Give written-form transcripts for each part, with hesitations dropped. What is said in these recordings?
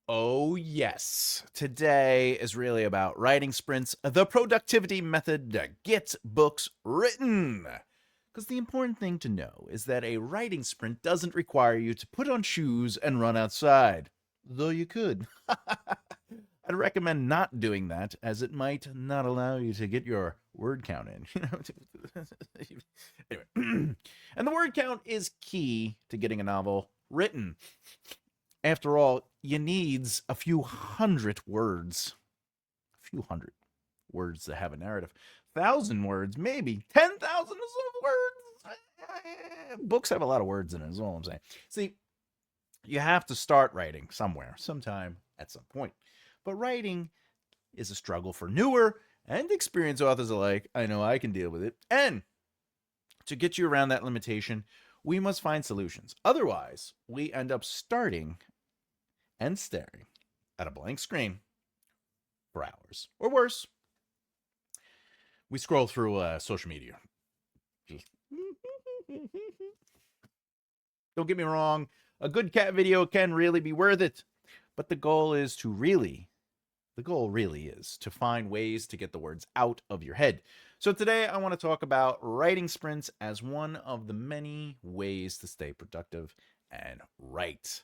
Oh, yes. Today is really about writing sprints, the productivity method that gets books written. Because the important thing to know is that a writing sprint doesn't require you to put on shoes and run outside, though you could. I'd recommend not doing that, as it might not allow you to get your word count in. Anyway, and the word count is key to getting a novel written. After all, you needs a few hundred words. A few hundred words to have a narrative. 1,000 words, maybe 10,000 words. Books have a lot of words in it, is all I'm saying. See, you have to start writing somewhere, sometime, at some point. But writing is a struggle for newer and experienced authors alike. I know I can deal with it. And to get you around that limitation, we must find solutions. Otherwise, we end up starting and staring at a blank screen for hours. Or worse, we scroll through social media. Don't get me wrong, a good cat video can really be worth it. But the goal really is to find ways to get the words out of your head. So today I want to talk about writing sprints as one of the many ways to stay productive and write.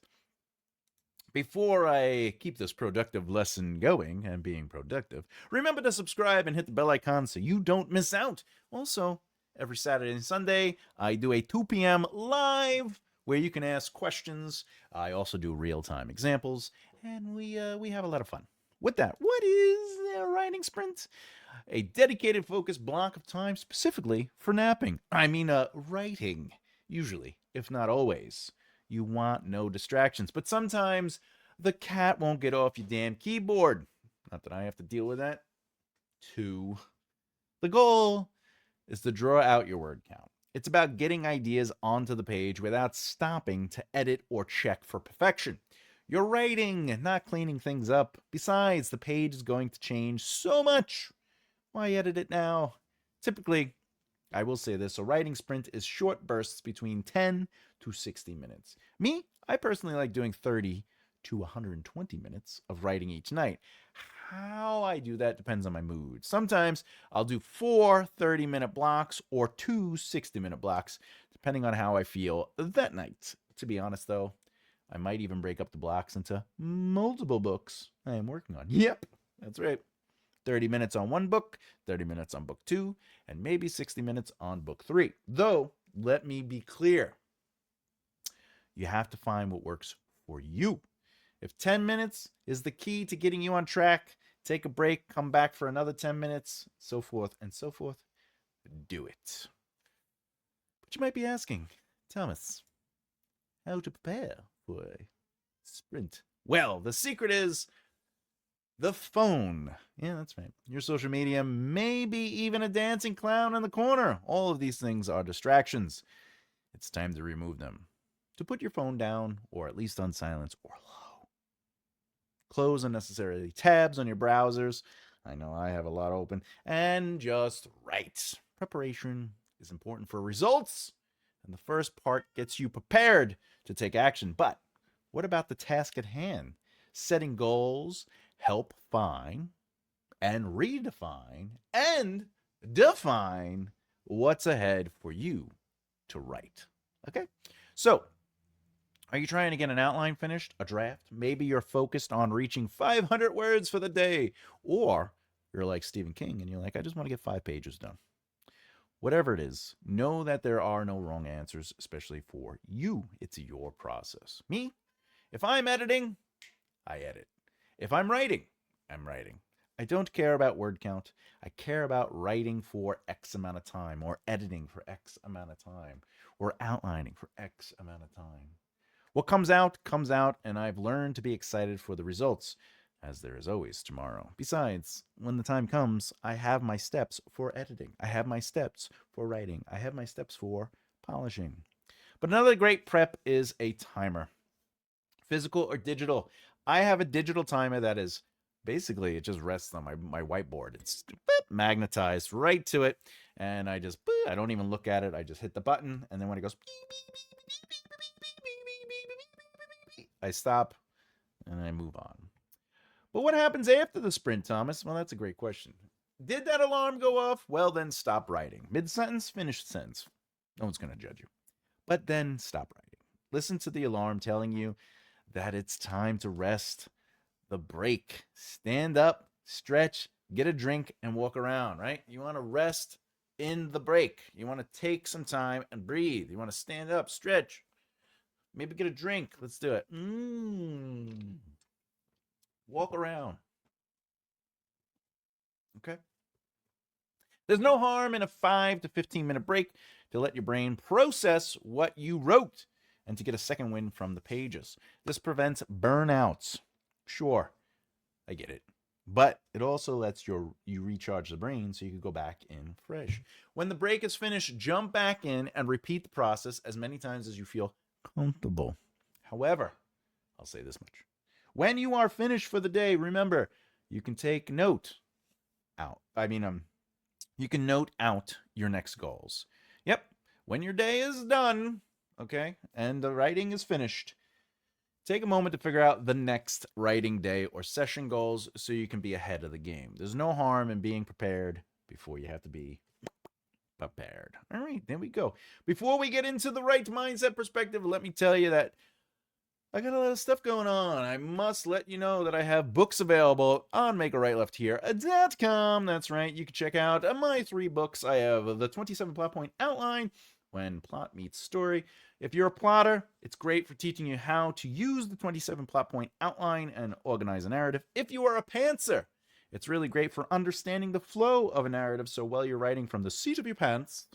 Before I keep this productive lesson going and being productive, remember to subscribe and hit the bell icon so you don't miss out. Also, every Saturday and Sunday, I do a 2 p.m. live where you can ask questions. I also do real-time examples, and we have a lot of fun. With that, what is a writing sprint? A dedicated focused block of time specifically for napping. Writing, usually, if not always. You want no distractions. But sometimes the cat won't get off your damn keyboard. Not that I have to deal with that. Too. The goal is to draw out your word count. It's about getting ideas onto the page without stopping to edit or check for perfection. You're writing, not cleaning things up. Besides, the page is going to change so much. Why edit it now? Typically, I will say this, a writing sprint is short bursts between 10 to 60 minutes. Me, I personally like doing 30 to 120 minutes of writing each night. How I do that depends on my mood. Sometimes I'll do 4 30-minute blocks or 2 60-minute blocks, depending on how I feel that night. To be honest, though, I might even break up the blocks into multiple books I am working on. Yep, that's right. 30 minutes on one book, 30 minutes on book 2, and maybe 60 minutes on book 3. Though, let me be clear. You have to find what works for you. If 10 minutes is the key to getting you on track, take a break, come back for another 10 minutes, so forth and so forth. Do it. But you might be asking, Thomas, how to prepare for a sprint? Well, the secret is the phone. Yeah, that's right. Your social media, maybe even a dancing clown in the corner. All of these things are distractions. It's time to remove them. To put your phone down, or at least on silence or low. Close unnecessary tabs on your browsers. I know I have a lot open. And just write. Preparation is important for results. And the first part gets you prepared to take action. But what about the task at hand? Setting goals, help find and redefine and define what's ahead for you to write. Okay? So, are you trying to get an outline finished, a draft? Maybe you're focused on reaching 500 words for the day. Or you're like Stephen King and you're like, I just want to get 5 pages done. Whatever it is, know that there are no wrong answers, especially for you. It's your process. Me, if I'm editing, I edit. If I'm writing, I'm writing. I don't care about word count. I care about writing for X amount of time, or editing for X amount of time, or outlining for X amount of time. What comes out, and I've learned to be excited for the results, as there is always tomorrow. Besides, when the time comes, I have my steps for editing. I have my steps for writing. I have my steps for polishing. But another great prep is a timer. Physical or digital. I have a digital timer that is basically, it just rests on my whiteboard. It's magnetized right to it. And I don't even look at it. I just hit the button. And then when it goes, I stop. and I move on. But what happens after the sprint, Thomas? Well, that's a great question. Did that alarm go off? Well, then stop writing. Mid sentence, finish the sentence. No one's going to judge you. But then stop writing. Listen to the alarm telling you that it's time to rest. The break. Stand up, stretch, get a drink, and walk around, right? You want to rest in the break. You want to take some time and breathe. You want to stand up, stretch, maybe get a drink. Let's do it. Walk around. Okay. There's no harm in a 5 to 15-minute break to let your brain process what you wrote and to get a second wind from the pages. This prevents burnouts. Sure, I get it. But it also lets you recharge the brain so you can go back in fresh. When the break is finished, jump back in and repeat the process as many times as you feel comfortable. However, I'll say this much. When you are finished for the day, remember, you can take note out. You can note out your next goals. Yep, when your day is done, okay, and the writing is finished, take a moment to figure out the next writing day or session goals so you can be ahead of the game. There's no harm in being prepared before you have to be prepared. All right, there we go. Before we get into the right mindset perspective, let me tell you that I got a lot of stuff going on. I must let you know that I have books available on makearightlefthehere.com. That's right. You can check out my 3 books. I have the 27 Plot Point Outline, When Plot Meets Story. If you're a plotter, it's great for teaching you how to use the 27 Plot Point Outline and organize a narrative. If you are a pantser, it's really great for understanding the flow of a narrative. So while you're writing from the seat of your pants,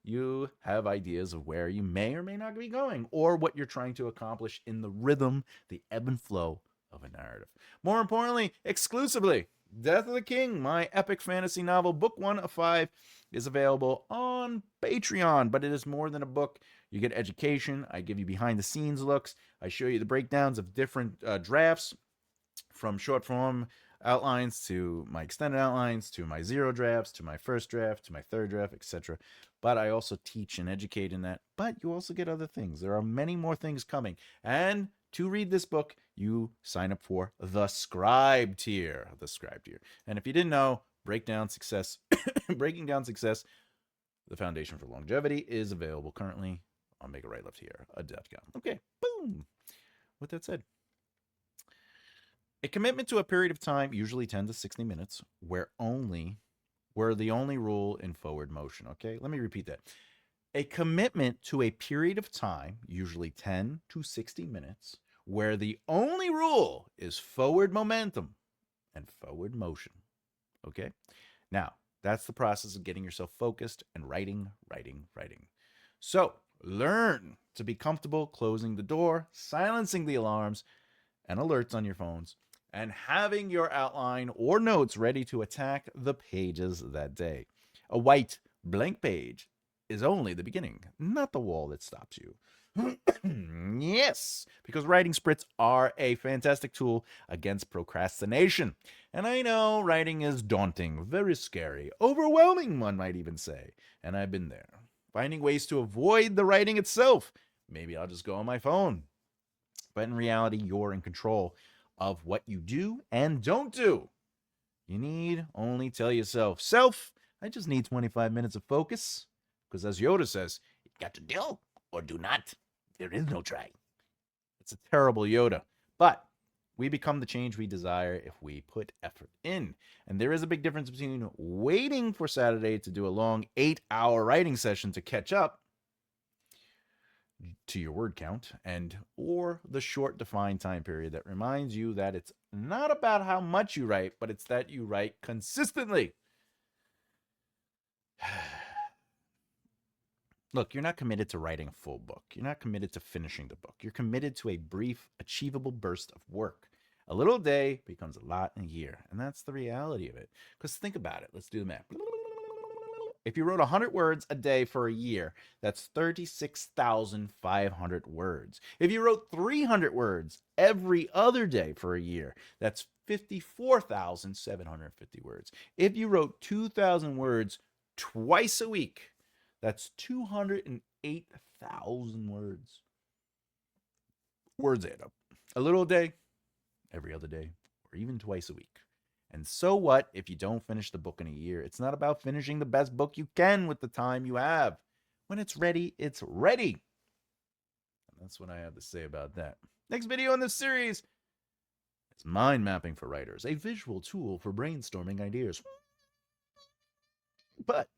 you have ideas of where you may or may not be going or what you're trying to accomplish in the rhythm, the ebb and flow of a narrative. More importantly, exclusively, Death of the King, my epic fantasy novel, book 1 of 5, is available on Patreon, but it is more than a book. You get education. I give you behind the scenes looks. I show you the breakdowns of different drafts, from short form outlines to my extended outlines to my 0 drafts to my first draft to my third draft, etc. But I also teach and educate in that. But you also get other things. There are many more things coming. And to read this book, you sign up for the Scribe tier. The Scribe tier. And if you didn't know, Breaking Down Success, the Foundation for Longevity, is available currently on makearightlefthehere.com. Okay, boom. With that said, a commitment to a period of time, usually 10 to 60 minutes, where the only rule in forward motion. Okay, let me repeat that. A commitment to a period of time, usually 10 to 60 minutes, where the only rule is forward momentum and forward motion. Okay, now that's the process of getting yourself focused and writing. So learn to be comfortable closing the door, silencing the alarms and alerts on your phones, and having your outline or notes ready to attack the pages that day. A white blank page is only the beginning, not the wall that stops you. Yes, because writing sprints are a fantastic tool against procrastination. And I know writing is daunting, very scary, overwhelming, one might even say. And I've been there. Finding ways to avoid the writing itself. Maybe I'll just go on my phone. But in reality, you're in control of what you do and don't do. You need only tell yourself, self, I just need 25 minutes of focus. Because as Yoda says, you got to do or do not. There is no try. It's a terrible Yoda. But we become the change we desire if we put effort in. And there is a big difference between waiting for Saturday to do a long 8-hour writing session to catch up to your word count or the short defined time period that reminds you that it's not about how much you write, but it's that you write consistently. Look, you're not committed to writing a full book. You're not committed to finishing the book. You're committed to a brief, achievable burst of work. A little day becomes a lot in a year, and that's the reality of it. Because think about it. Let's do the math. If you wrote 100 words a day for a year, that's 36,500 words. If you wrote 300 words every other day for a year, that's 54,750 words. If you wrote 2,000 words twice a week, that's 208,000 words. Words add up. A little a day, every other day, or even twice a week. And so what if you don't finish the book in a year? It's not about finishing the best book you can with the time you have. When it's ready, it's ready. And that's what I have to say about that. Next video in this series is mind mapping for writers, a visual tool for brainstorming ideas. But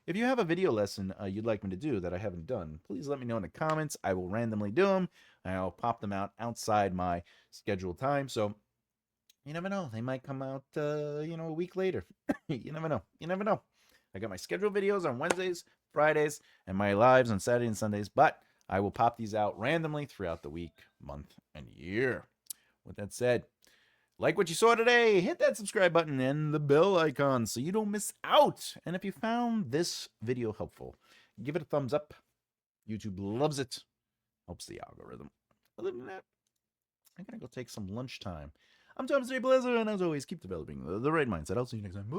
if you have a video lesson you'd like me to do that I haven't done, please let me know in the comments. I will randomly do them, and I'll pop them out outside my scheduled time. So you never know. They might come out, a week later. You never know. You never know. I got my scheduled videos on Wednesdays, Fridays, and my lives on Saturday and Sundays, but I will pop these out randomly throughout the week, month, and year. With that said, like what you saw today, hit that subscribe button and the bell icon so you don't miss out. And if you found this video helpful, give it a thumbs up. YouTube loves it. Helps the algorithm. Other than that, I'm going to go take some lunchtime. I'm Thomas J. Bellezza, and as always, keep developing the right mindset. I'll see you next time.